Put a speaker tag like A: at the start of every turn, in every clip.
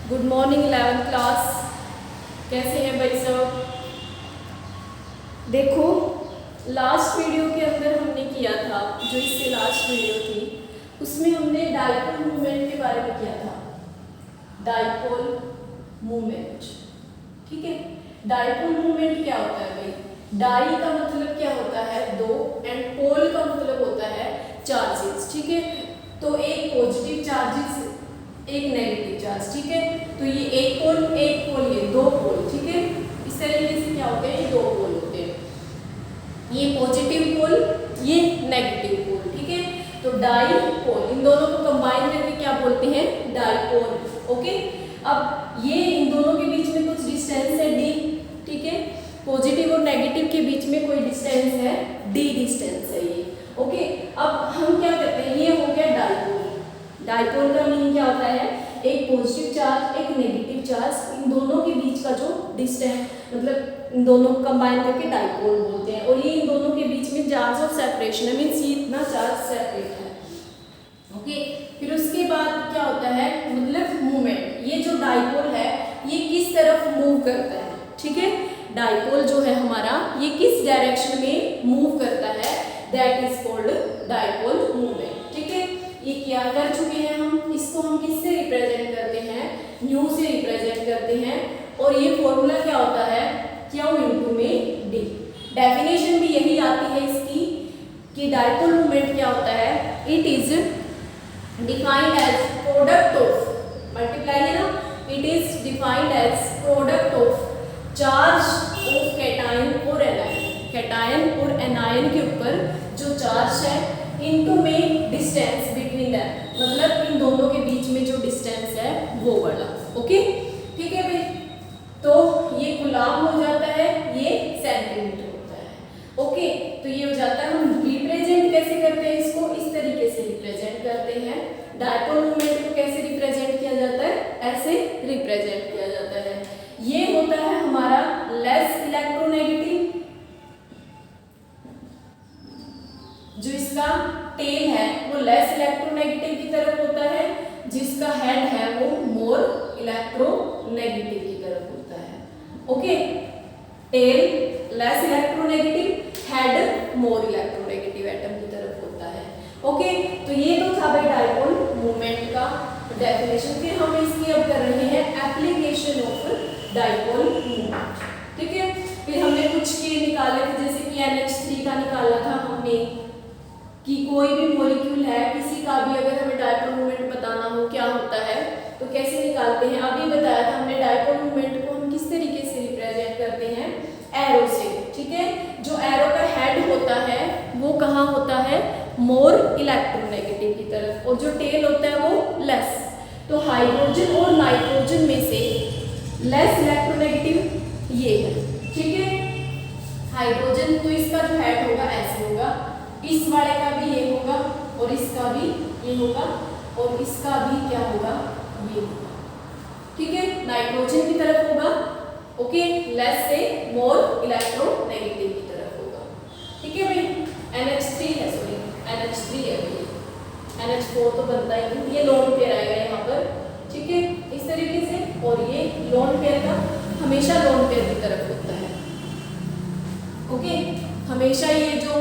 A: Good morning 11th class. कैसे हैं भाई सब? देखो, लास्ट वीडियो के अंदर हमने किया था, जो इससे लास्ट वीडियो थी उसमें हमने डाइपोल मूवमेंट के बारे में किया था। डाइपोल मूवमेंट, ठीक है। डाइपोल मूवमेंट क्या होता है भाई? डाई का मतलब क्या होता है? दो, एंड पोल का मतलब होता है चार्जेस, ठीक है। तो एक पॉजिटिव चार्जेस, एक नेगेटिव चार्ज, ठीक है। तो ये एक पोल, ये दो पोल, ठीक है। इस तरीके से क्या होते हैं? ये दो पोल होते हैं, ये पॉजिटिव पोल, ये नेगेटिव पोल, ठीक है। तो डाइपोल, इन दोनों को कंबाइन करके क्या बोलते हैं? Dipole, okay. अब ये इन दोनों के बीच में कुछ डिस्टेंस है d, ठीक है। पॉजिटिव और नेगेटिव के बीच में कोई डिस्टेंस है d डिस्टेंस है ये, ओके। अब हम क्या करते हैं? ये हो गया डाइपोल। डाइपोल का मीनिंग क्या होता है? एक पॉजिटिव चार्ज, एक नेगेटिव चार्ज, इन दोनों के बीच का जो डिस्टेंस, मतलब इन दोनों को कंबाइन करके डाइपोल बोलते हैं। और ये इन दोनों के बीच में चार्ज ऑफ सेपरेशन है, मीन्स ये इतना चार्ज सेपरेट है, ओके। फिर उसके बाद क्या होता है? मतलब मूवमेंट, ये जो डाइपोल है ये किस तरफ मूव करता है, ठीक है। डाइपोल जो है हमारा, ये किस डायरेक्शन में मूव करता है, that is called dipole movement, ठीक है। ये क्या कर चुके हैं हम? इसको हम किससे रिप्रेजेंट करते हैं? न्यू से रिप्रेजेंट करते हैं। और ये फॉर्मूला क्या होता है? Q इंटू में D। डेफिनेशन भी यही आती है इसकी कि डाइपोल मूवमेंट क्या होता है? It is defined as product of, multiply है ना, it is defined as product of charge of cation और एनायन, कैटायन और एनायन के ऊपर जो चार्ज है, इनटू में डिस्टेंस बिटवीन दैम, मतलब इन दोनों के बीच में जो डिस्टेंस है वो वाला, ओके, ठीक है भाई। तो ये कूलम हो जाता है, ये सेंटीमीटर होता है, ओके। तो ये हो जाता है, हम रिप्रेजेंट कैसे करते हैं इसको? इस तरीके से रिप्रेजेंट करते हैं। डाइपोल मूवमेंट को कैसे रिप्रेजेंट किया जाता है? ऐसे रिप्रेजेंट किया जाता है। ये होता है हमारा लेस इलेक्ट्रोनेगेटिव, जो इसका टेल है वो लेस इलेक्ट्रोनेगेटिव की तरफ होता है, जिसका हेड है वो मोर इलेक्ट्रोनेगेटिव की तरफ होता है, okay. Tail less electronegative, head more electronegative atom की तरफ होता है, ओके। तो ये तो था भाई डाइपोल मूवमेंट का डेफिनेशन। फिर हम इसकी अब कर रहे हैं एप्लीकेशन ऑफ डाइपोल मूवमेंट, ठीक है। फिर हमने कुछ के निकाले थे, जैसे कि NH3 का निकाला था हमने, कि कोई भी मॉलिक्यूल है, किसी का भी अगर हमें डाइपोल मूवमेंट बताना हो क्या होता है तो कैसे निकालते हैं। अभी बताया था हमने डाइपोल मूवमेंट को हम किस तरीके से रिप्रेजेंट करते हैं? एरो से, ठीक है। जो एरो का हेड होता है वो कहाँ होता है? मोर इलेक्ट्रोनेगेटिव की तरफ, और जो टेल होता है वो लेस। तो हाइड्रोजन और नाइट्रोजन में से लेस इलेक्ट्रोनेगेटिव ये है, ठीक है। हाइड्रोजन, तो इसका जो हेड होगा ऐसे होगा, इस वाले का भी ये होगा, और इसका भी ये होगा, और इसका भी क्या होगा? ये होगा, ठीक है। नाइट्रोजन की तरफ होगा, ओके, लेस से मोर इलेक्ट्रोनेगेटिव की तरफ होगा, ठीक है भाई। NH3 है, सॉरी NH3 है भाई, NH4 तो बनता ही नहीं, ये लोन पेयर आएगा यहाँ पर, ठीक है, इस तरीके से। और ये लोन पेयर का हमेशा लोन पेयर की तरफ होता है, ओके। हमेशा ये जो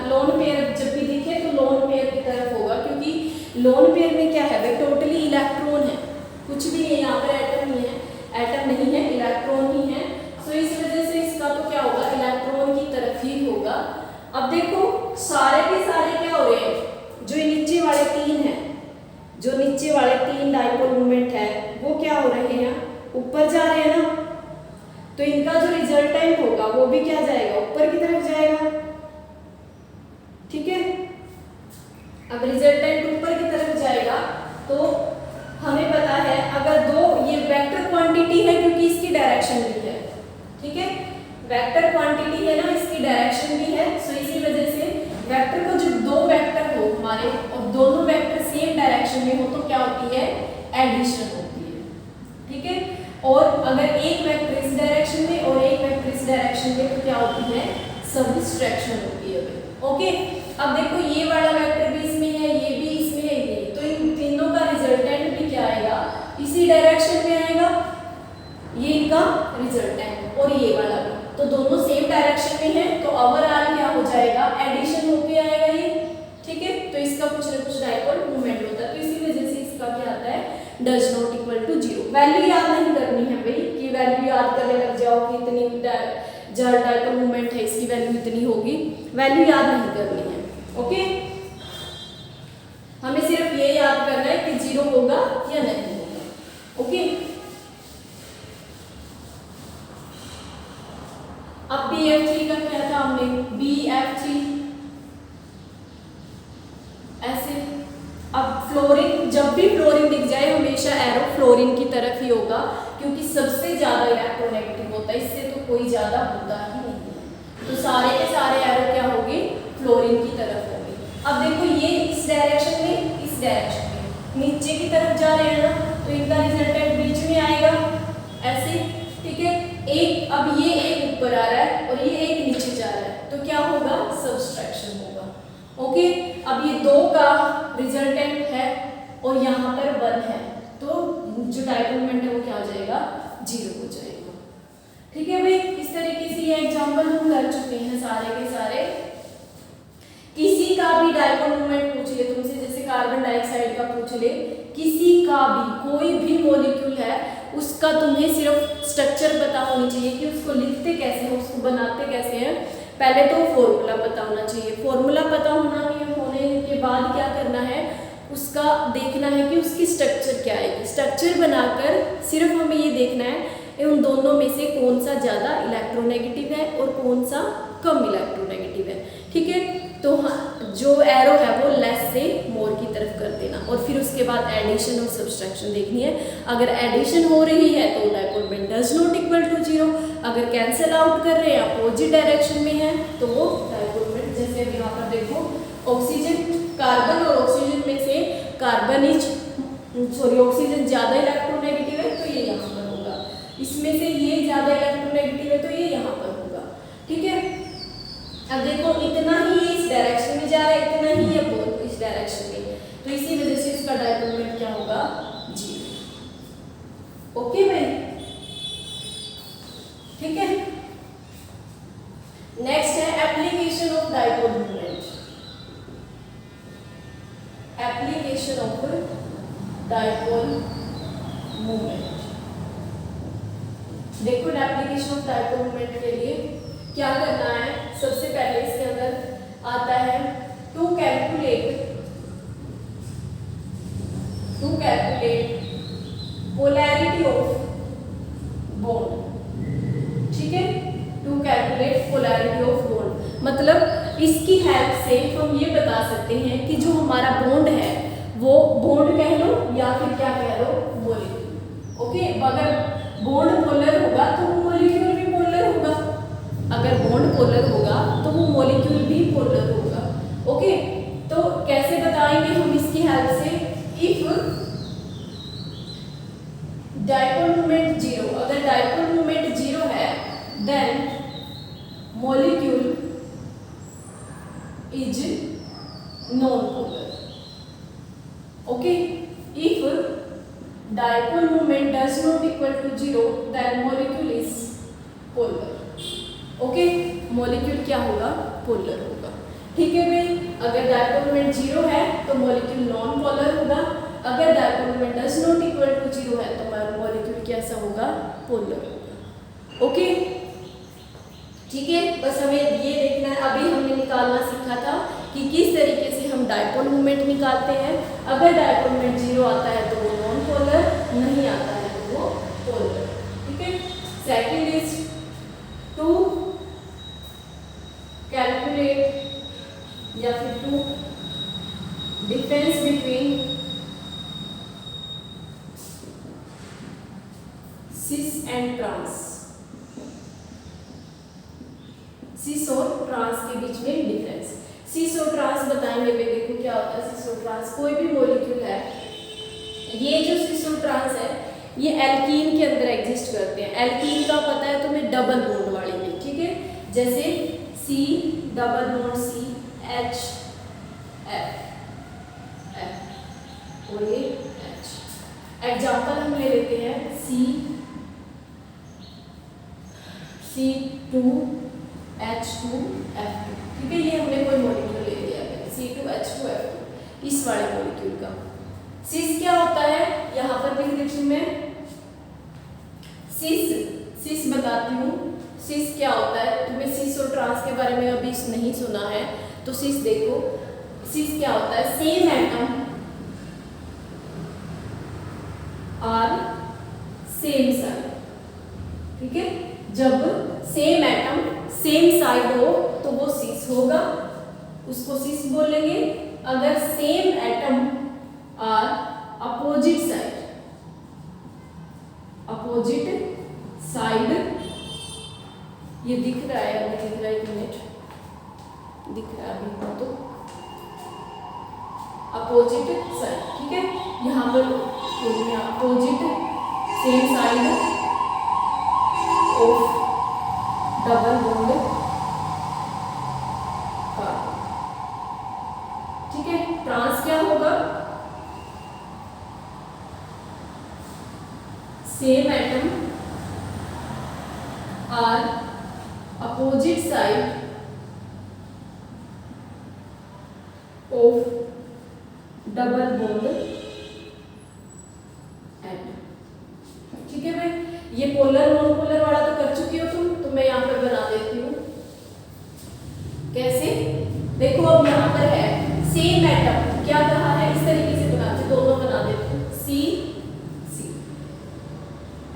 A: लोन पेयर जब भी दिखे तो लोन पेयर की तरफ होगा, क्योंकि लोन पेयर में क्या है भाई? टोटली इलेक्ट्रॉन है, कुछ भी नहीं, यहाँ पर एटम नहीं है, एटम नहीं है, इलेक्ट्रॉन ही है। सो इस वजह से इसका तो क्या होगा? इलेक्ट्रॉन की तरफ ही होगा। अब देखो, सारे के सारे क्या हो रहे हैं? जो नीचे वाले तीन हैं, जो नीचे वाले तीन डाइपोल मूवमेंट है, वो क्या हो रहे हैं? ऊपर जा रहे हैं ना। तो इनका जो रिजल्टेंट होगा वो भी क्या जाएगा? ऊपर की तरफ जाएगा, ठीक है। अब रिजल्टेंट ऊपर की तरफ जाएगा तो हमें पता है, अगर दो, ये वेक्टर क्वांटिटी है क्योंकि इसकी डायरेक्शन भी है, ठीक है। वेक्टर क्वांटिटी है ना, इसकी डायरेक्शन भी है। सो इसी वजह से वेक्टर को, जब दो वेक्टर हो हमारे और दोनों वेक्टर सेम डायरेक्शन में हो तो क्या होती है? एडिशन होती है, ठीक है। और अगर एक वेक्टर इस डायरेक्शन में और एक वेक्टर इस डायरेक्शन में तो क्या होती है? सब्ट्रैक्शन होती है, ओके। अब देखो, ये वाला वेक्टर भी इसमें है, ये भी इसमें है, ये तो इन तीनों का रिजल्टेंट भी क्या आएगा? इसी डायरेक्शन में ओवरऑल क्या हो जाएगा, एडिशन होके आएगा ये, ठीक है। तो इसका कुछ ना कुछ डाइपोल मोमेंट होता है, तो इसी वजह से इसका क्या आता है, does not equal to 0। Value याद नहीं करनी है भाई कि वैल्यू याद करने लग जाओ कि इतनी जहाँ डाइपोल मोमेंट है इसकी वैल्यू इतनी होगी, वैल्यू याद नहीं करनी है, ओके। हमें सिर्फ ये याद करना है कि 0 होगा या नहीं होगा, ओके। अब BF3 का क्या था, हमने BF3 ऐसे। अब फ्लोरीन, जब भी फ्लोरीन दिख जाए हमेशा एरो फ्लोरीन की तरफ ही होगा, क्योंकि सबसे ज्यादा इलेक्ट्रोनेगेटिव होता है, इससे तो कोई ज्यादा होता ही नहीं है। तो सारे के सारे एरो क्या होंगे, फ्लोरीन की तरफ होंगे। अब देखो ये इस डायरेक्शन में, इस डायरेक्शन में नीचे की तरफ जा रहे हैं ना, तो इनका रिजल्टेंट बीच में आएगा ऐसे, ठीक है। एक, अब ये एक ऊपर आ रहा है और ये एक नीचे जा रहा है, तो क्या होगा, सब्सट्रैक्शन होगा, ओके। अब ये 2 का रिजल्टेंट है और यहाँ पर 1 है, तो जो डाइपोल मोमेंट है वो क्या हो जाएगा, 0 हो जाएगा, ठीक है भाई। इस तरीके से ये एग्जांपल हम कर चुके हैं सारे के सारे। किसी का भी डाइपोल मोमेंट पूछ ले तुमसे, जैसे कार्बन डाइऑक्साइड का पूछ ले, किसी का भी कोई भी मॉलिक्यूल है उसका तुम्हें सिर्फ स्ट्रक्चर पता होनी चाहिए कि उसको लिखते कैसे हैं, उसको बनाते कैसे हैं। पहले तो फॉर्मूला पता होना चाहिए, फॉर्मूला पता होने के बाद क्या करना है, उसका देखना है कि उसकी स्ट्रक्चर क्या है। स्ट्रक्चर बनाकर सिर्फ हमें ये देखना है उन दोनों में से कौन सा ज़्यादा इलेक्ट्रोनेगेटिव है और कौन सा कम इलेक्ट्रोनेगेटिव है, ठीक है। तो जो एरो है वो लेस से मोर की तरफ कर देना, और फिर उसके बाद एडिशन और सब्सट्रैक्शन देखनी है। अगर एडिशन हो रही है तो dipole moment does not equal to 0, अगर कैंसिल आउट कर रहे हैं अपोजिट डायरेक्शन में है तो वो डाइपोल मोमेंट, जैसे अब यहाँ पर देखो ऑक्सीजन, कार्बन और ऑक्सीजन में से ऑक्सीजन ज़्यादा इलेक्ट्रोनेगेटिव है तो ये यहाँ पर होगा, इसमें से ये ज़्यादा इलेक्ट्रोनेगेटिव है तो ये यहाँ पर होगा, ठीक है। अब देखो इतना ही इस डायरेक्शन में जा रहा है, इतना ही है बोथ इस डायरेक्शन में, तो इसी वजह से इसका डाइपोल मोमेंट क्या होगा, 0, ओके भाई, ठीक है। नेक्स्ट है application of dipole moment. Application of dipole moment, देखो एप्लीकेशन ऑफ डाइपोल मोमेंट के लिए क्या करना है। सबसे पहले इसके अंदर आता है to calculate polarity of bond, ठीक है। To calculate polarity of bond मतलब इसकी हेल्प से हम ये बता सकते हैं कि जो हमारा बॉन्ड है वो बॉन्ड कह लो या फिर क्या कह लो, मॉलिक्यूल, ओके। अगर बॉन्ड पोलर होगा तो वो मॉलिक्यूल भी पोलर होगा, अगर बॉन्ड पोलर होगा तो वो मॉलिक्यूल भी पोलर होगा, ओके। तो कैसे बताएंगे हम इसकी हेल्प से, इफ डाइपोल मोमेंट 0, अगर डाइपोल मोमेंट 0 है then molecule is non polar, okay. If dipole moment does not equal to 0 then molecule is polar, okay. Molecule क्या होगा, पोलर होगा, ठीक है भाई। अगर डाइपोल मोमेंट 0 है तो मॉलिक्यूल नॉन पोलर होगा, अगर dipole moment does not equal to 0 है तो मॉलिक्यूल कैसा होगा, पोलर होगा, ओके, ठीक है। बस हमें ये देखना है, अभी हमने निकालना सीखा था कि किस तरीके से हम डाइपोल मोमेंट निकालते हैं। अगर डाइपोल मोमेंट 0 आता है तो वो नॉन पोलर, नहीं आता है तो वो पोलर, ठीक है। सेकंड इज टू कैलकुलेट या फिर to difference between cis and trans, cis और ट्रांस के बीच में डिफरेंस। सिस और ट्रांस बताएंगे वे, देखो क्या होता है सिस और ट्रांस। कोई भी मॉलिक्यूल है, ये जो सिस और ट्रांस है ये एल्कीन के अंदर एग्जिस्ट करते हैं। एल्कीन का पता है तुम्हें, डबल बॉन्ड वाली में, ठीक है। जैसे C double bond C H F F और ये H। एग्जाम्पल हम ले लेते हैं C2H H2F2। ठीक है, ये हमने कोई मॉलिक्यूल ले लिया है C2H2F2, इस वाले मॉलिक्यूल का। सिस क्या होता है यहाँ पर लिख देती हूँ मैं, सिस बताती हूँ। सिस क्या होता है, तुम्हें सिस और ट्रांस के बारे में अभी नहीं सुना है तो सिस देखो। सिस क्या होता है, same atom are same side. ठीक है, जब सेम एटम सेम साइड हो तो वो सिस होगा, उसको सिस बोलेंगे। अगर same atom are opposite side, ये दिख रहा है या नहीं दिख रहा है, एक मिनट, दिख रहा है अभी तो, अपोजिट साइड। ठीक है, यहाँ पर opposite same side of double bond carbon. ठीक है, ट्रांस क्या होगा, same atom are opposite side of double bond atom. ठीक है भाई, ये पोलर नॉन पोलर वाला तो कर चुकी हो तुम, तो मैं यहाँ पर बना देती हूँ। कैसे, देखो अब यहाँ पर है सेम एटम, क्या कहा है, इस तरीके से बनाते, दोनों बना देते हैं, सी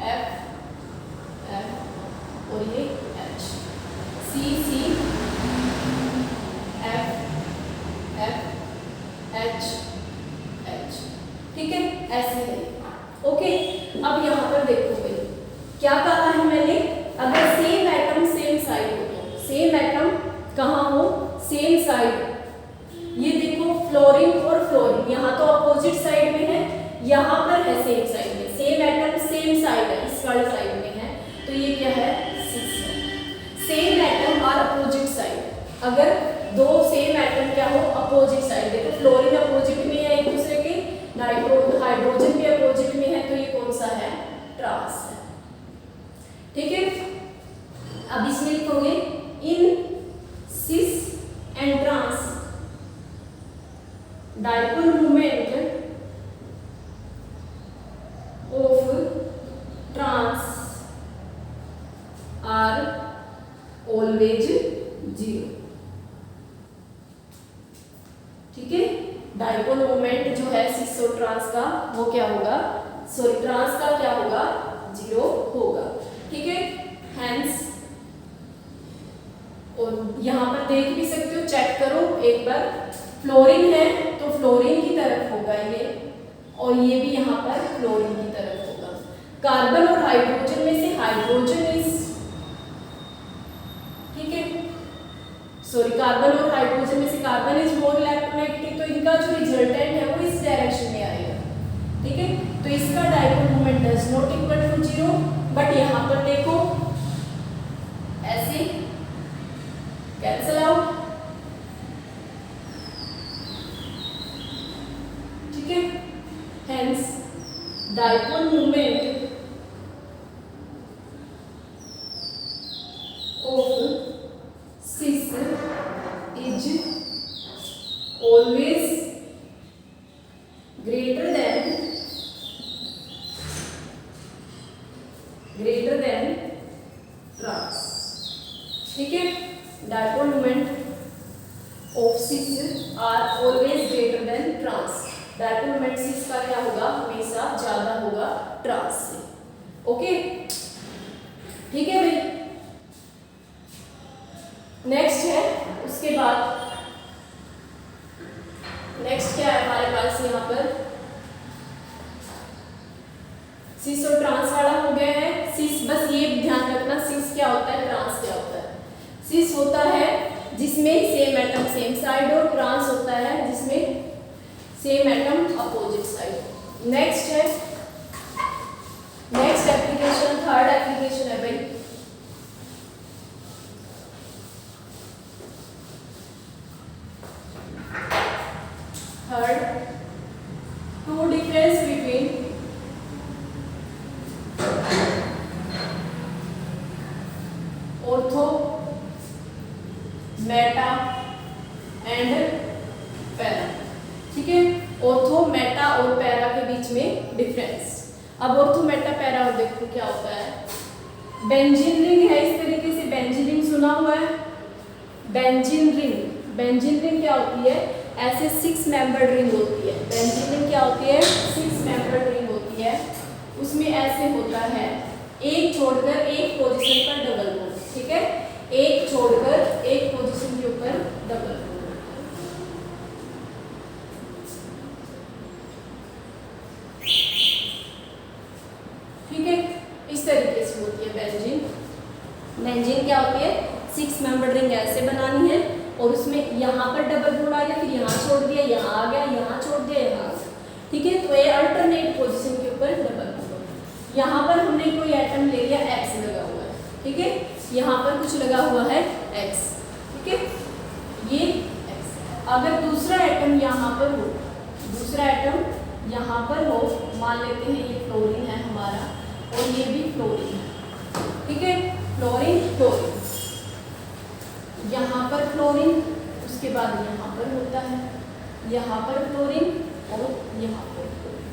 A: एफ एफ और ये H, C F F H H. ठीक है, ऐसे है। ओके, अब यहाँ पर देखो भाई क्या कहा है मैंने, अगर सेम एटम सेम साइड हो तो, सेम एटम कहाँ हो, सेम साइड। ये देखो फ्लोरीन और फ्लोरीन यहाँ तो अपोजिट साइड में है, यहाँ पर है सेम साइड में, सेम एटम सेम साइड है, इस वाले साइड में है, तो ये क्या है, सिस है। सेम एटम और अपोजिट साइड, अगर दो सेम एटम क्या हो, अपोजिट साइड, देखो फ्लोरीन अपोजिट में है एक दूसरे के, हाइड्रोजन भी अपोजिट में है, तो ये कौन सा है, ट्रांस है। ठीक है, अब इसमें लिखोगे in cis and trans dipole moment of trans are always zero. ठीक है, डाइपोल मोमेंट जो है सिस और ट्रांस का वो क्या होगा, सॉरी ट्रांस का क्या होगा, जीरो होगा। ठीक है, हेंस, और यहाँ पर देख भी सकते हो, चेक करो एक बार, फ्लोरीन है तो फ्लोरीन की तरफ होगा ये, और ये भी यहाँ पर फ्लोरीन की तरफ होगा। कार्बन और हाइड्रोजन में से हाइड्रोजन इज, ठीक है, सॉरी कार्बन और हाइड्रोजन में से कार्बन इज मोर इलेक्ट्रोनेगेटिव, तो इनका जो रिजल्टेंट है वो इस डायरेक्शन में आएगा। ठीक है, तो इसका dipole moment does not equal to zero, but यहाँ पर देखो ऐसे कैंसल आउट। ठीक है, hence dipole moment of cis is always greater than trans. ठीक है, dipole moment of cis are always greater than trans, dipole moment cis का क्या होगा, हमेशा ज्यादा होगा ट्रांस से। ओके, ठीक है भाई, नेक्स्ट है, उसके बाद नेक्स्ट क्या है हमारे पास यहाँ पर, सिस और ट्रांस वाला हो गया है। सिस, बस ये ध्यान रखना, सिस क्या होता है, ट्रांस क्या होता है। सिस होता है जिसमें सेम एटम सेम साइड हो, ट्रांस होता है जिसमें same atom opposite side. Next है, नेक्स्ट एप्लीकेशन, थर्ड एप्लीकेशन है भाई, third, to difference between ortho और पैरा के बीच में डिफरेंस। अब ऑर्थो मेटा पैरा और देखो क्या होता है। बेंजीन रिंग है इस तरीके से, बेंजीन रिंग सुना हुआ है, बेंजीन रिंग क्या होती है, ऐसे 6 मेंबर्ड रिंग होती है। बेंजीन रिंग क्या होती है, 6 मेंबर्ड रिंग होती है। उसमें ऐसे होता है एक छोड़कर एक पोजीशन पर डबल बॉन्ड, ठीक है, एक छोड़कर एक पोजीशन के ऊपर डबल बॉन्ड, ठीक है, इस तरीके से होती है बेंजीन क्या होती है, 6 मेंबर्ड रिंग ऐसे बनानी है और उसमें यहाँ पर डबल बॉन्ड आ गया, फिर यहाँ छोड़ दिया, यहाँ आ गया, यहाँ छोड़ दिया, यहाँ आ गया, ठीक है। तो ये अल्टरनेट पोजीशन के ऊपर डबल बॉन्ड। यहाँ पर हमने कोई एटम ले लिया, X लगा हुआ है, ठीक है, यहाँ पर कुछ लगा हुआ है X, ठीक है, ये X। अगर दूसरा एटम यहाँ पर हो, दूसरा एटम यहाँ पर हो, मान लेते हैं ये फ्लोरीन है हमारा और ये भी फ्लोरीन है, ठीक है, फ्लोरीन, यहाँ पर फ्लोरीन, उसके बाद यहाँ पर होता है, यहाँ पर फ्लोरीन और यहाँ पर फ्लोरीन,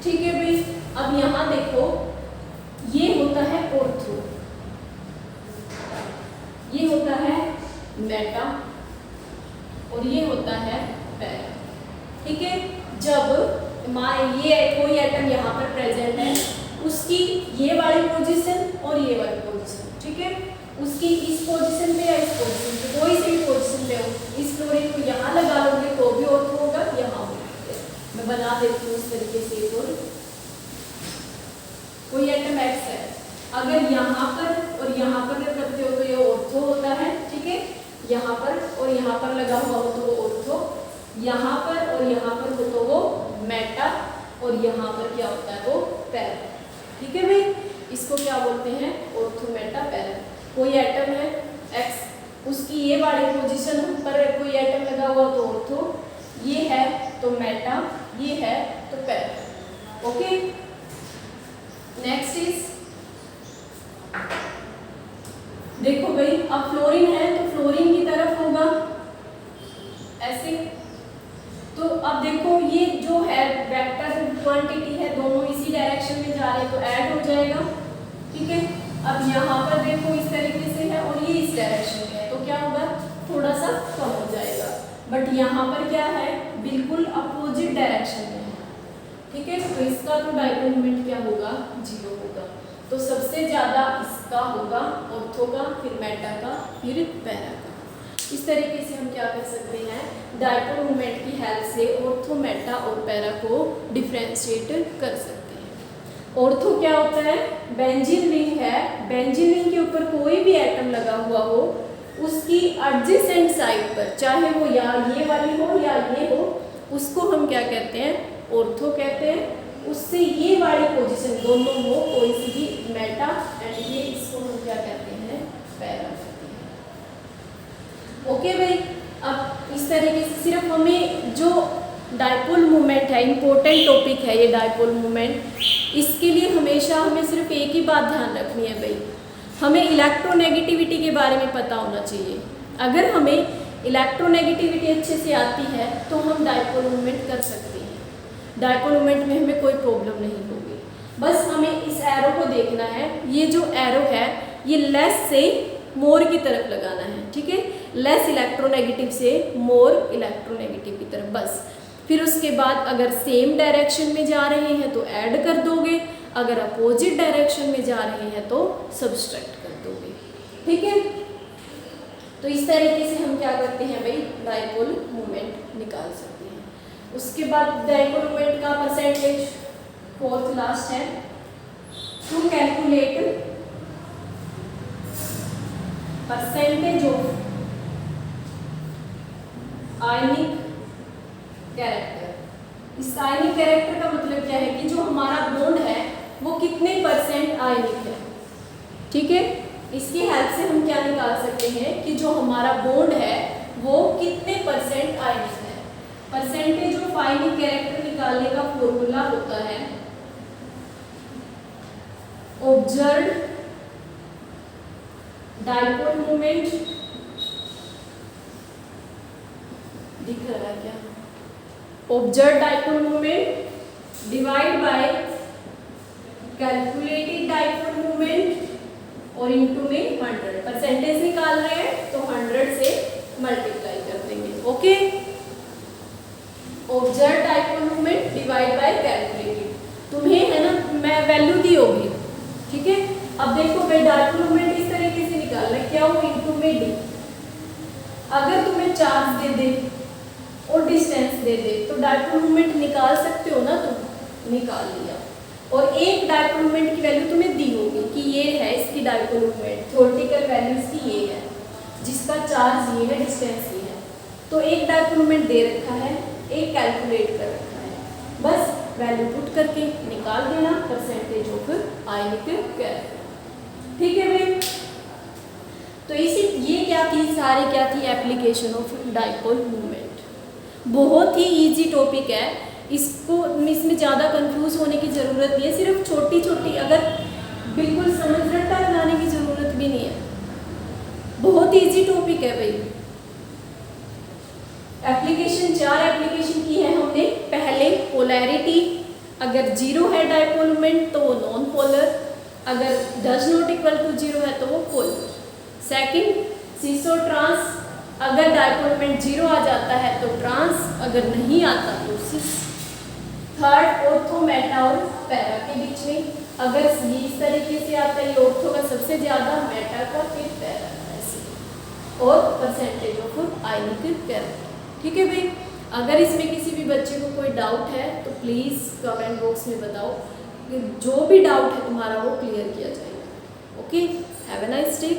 A: ठीक है भाई। अब यहाँ देखो ये होता है ऑर्थो, ये होता है मेटा और ये होता है पैरा, ठीक है। जब ये कोई एटम यहाँ पर प्रेजेंट है, उसकी ये वाली पोजीशन और ये वाली पोजीशन, ठीक है, उसकी इस पोजीशन पे या इस पोजीशन पे, कोई से भी पोजीशन पे हो, इस फ्लोरीन को यहाँ लगा लोगे तो भी ऑर्थो होगा, यहाँ होगा। मैं बना देती हूँ इस तरीके से। कोई एटम X है, अगर यहाँ पर और यहाँ पर करते हो तो ये ऑर्थो होता है, ठीक है, यहाँ पर और यहाँ पर लगा हुआ हो तो वो ऑर्थो, यहाँ पर और यहाँ पर हो तो वो मेटा और यहाँ पर क्या होता है वो पैरा, ठीक है भाई। इसको क्या बोलते हैं, ऑर्थो मेटा पैरा। कोई एटम है X, उसकी ये वाली पोजीशन पर कोई एटम लगा हुआ तो ऑर्थो, ये है तो मेटा, ये है तो पैरा, ओके। नेक्स्ट इज, देखो भाई अब फ्लोरीन है तो फ्लोरीन की तरफ होगा ऐसे, तो अब देखो ये जो है वेक्टर क्वांटिटी है, दोनों इसी डायरेक्शन में जा रहे हैं तो ऐड हो जाएगा, ठीक है। अब यहाँ पर देखो इस तरीके से है और ये इस डायरेक्शन में है तो क्या होगा, थोड़ा सा कम हो जाएगा, बट यहाँ पर क्या है, बिल्कुल अपोजिट डायरेक्शन में है, ठीक है। तो इसका तो डाइपोल मोमेंट क्या होगा, 0 होगा। तो सबसे ज्यादा इसका होगा ऑर्थो का, फिर मेटा का, फिर पैरा का। इस तरीके से हम क्या कर सकते हैं, डाइपोल मोमेंट की हेल्प से ऑर्थो, मेटा और पैरा को डिफरेंशिएट कर सकते हैं। ऑर्थो क्या होता है, बेंजीन रिंग है, बेंजीन रिंग के ऊपर कोई भी एटम लगा हुआ हो, उसकी एडजेसेंट साइड पर, चाहे वो या ये वाली हो या ये हो, उसको हम क्या कहते हैं, ऑर्थो कहते हैं। उससे ये वाली पोजीशन दोनों हो, कोई सी भी मेटा एंड ये, इसको हम क्या कहते हैं, पैरा कहते हैं, ओके भाई। अब इस तरीके से सिर्फ हमें जो डाइपोल मोमेंट है, इंपॉर्टेंट टॉपिक है ये डाइपोल मोमेंट, इसके लिए हमेशा हमें सिर्फ एक ही बात ध्यान रखनी है भाई, हमें इलेक्ट्रोनेगेटिविटी के बारे में पता होना चाहिए। अगर हमें इलेक्ट्रोनेगेटिविटी अच्छे से आती है तो हम डाइपोल मोमेंट कर सकते हैं, डाइपोल मोमेंट में हमें कोई प्रॉब्लम नहीं होगी। बस हमें इस एरो को देखना है, ये जो एरो है ये लेस से मोर की तरफ लगाना है, ठीक है, लेस इलेक्ट्रोनेगेटिव से मोर इलेक्ट्रोनेगेटिव की तरफ, बस। फिर उसके बाद अगर सेम डायरेक्शन में जा रहे हैं तो ऐड कर दोगे, अगर अपोजिट डायरेक्शन में जा रहे हैं तो सब्सट्रैक्ट कर दोगे, ठीक है। तो इस तरीके से हम क्या करते हैं भाई, डाइपोल मोमेंट निकाल सकते हैं। उसके बाद डाइपोल मोमेंट का परसेंटेज, फोर्थ लास्ट है, to calculate percentage of ionic character. इस आयनिक कैरेक्टर का मतलब क्या है कि जो हमारा बॉन्ड है वो कितने परसेंट आयनिक है, ठीक है। इसकी हेल्प से हम क्या निकाल सकते हैं कि जो हमारा बॉन्ड है वो कितने परसेंट आयनिक है। परसेंटेज ऑफ आयनिक कैरेक्टर निकालने का फॉर्मूला होता है ऑब्जर्व्ड डाइपोल मोमेंट, दिख रहा है क्या, observed dipole moment calculated dipole moment और इनटू में 100 परसेंटेज निकाल रहे हैं तो 100 से मल्टीप्लाई कर देंगे। Okay, observe dipole moment divide by calculated, तुम्हें है ना मैं वैल्यू दी होगी, ठीक है। अब देखो भाई डाइपोल मोमेंट इस तरीके से निकालना है, क्या हो इनटू में डी। अगर तुम्हें चार्ज दे दे और डिस्टेंस दे दे तो डाइपोल मोमेंट निकाल सकते हो ना, तुम निकाल लिया। और एक डाइपोल मोमेंट की वैल्यू तुम्हें दी होगी कि ये है इसकी डाइपोल मोमेंट, थ्योरेटिकल वैल्यू इसकी ये है, जिसका चार्ज ये है, डिस्टेंस ये है। तो एक डाइपोल मोमेंट दे रखा है, एक कैलकुलेट कर रखा है, बस वैल्यू पुट करके निकाल देना परसेंटेज ऑफ आयनिक कैरेक्टर, ठीक है भाई। तो इसी ये क्या थी, सारी क्या थी, एप्लीकेशन ऑफ डाइपोल मोमेंट। बहुत ही इजी टॉपिक है, इसमें ज़्यादा कंफ्यूज होने की ज़रूरत नहीं है, सिर्फ छोटी छोटी अगर बिल्कुल समझ रट्टा लगाने की ज़रूरत भी नहीं है, बहुत इजी टॉपिक है भाई। एप्लीकेशन 4 एप्लीकेशन की है हमने। पहले पोलैरिटी, अगर 0 है डाइपोल मोमेंट तो वो नॉन पोलर, अगर डज नॉट इक्वल टू 0 है तो वो पोलर। सेकंड सिस और ट्रांस, अगर डाइपोल मोमेंट 0 आ जाता है तो ट्रांस, अगर नहीं आता तो सिस। थर्ड ऑर्थो, मेटा और पैरा के बीच में, अगर ये इस तरीके से आता है, ये ऑर्थो का सबसे ज़्यादा, मेटा का, फिर पैरा का, ऐसे। और परसेंटेज ऑफ आयनिक कैरेक्टर, ठीक है भाई। अगर इसमें किसी भी बच्चे को कोई डाउट है तो प्लीज़ कमेंट बॉक्स में बताओ, जो भी डाउट है तुम्हारा वो क्लियर किया जाएगा। Okay, have a nice day.